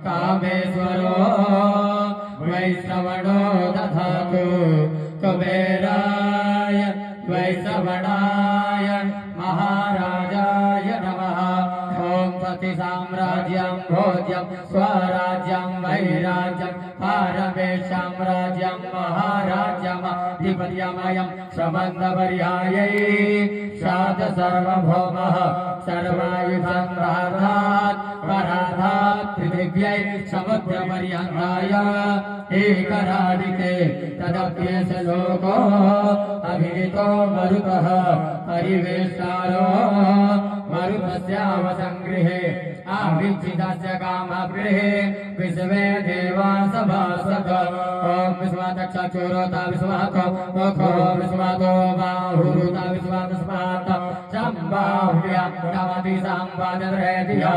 कामेश्वरो वैश्रवणो दधातु कुबेराय वैश्रवणाय महाराजाय नमः। ओम सति साम्राज्यं भोज्यं स्वराज्यं वैराज्यं पारमेशं राज्यं महाराज्यमधिपत्यमयं श्रवन्नपर्यायै शाद सर्वभौमः सर्वायुधं राधात् पराधात् पृथिव्यै समुद्रपर्यन्ताय एकराडिते तदप्येष लोको अभिहितो मरुतः परिवेष्टारो मरुतस्यावसङ्गृहे आविच्चितस्य कामगृहे विश्वे देवा सभासद। ओम विश्वातक्षचोरोता विश्वातो मुखो विश्वातो बाहुरुता विश्वातस्मात् सम्बाहुव्या नमति सम्पादरेतिया।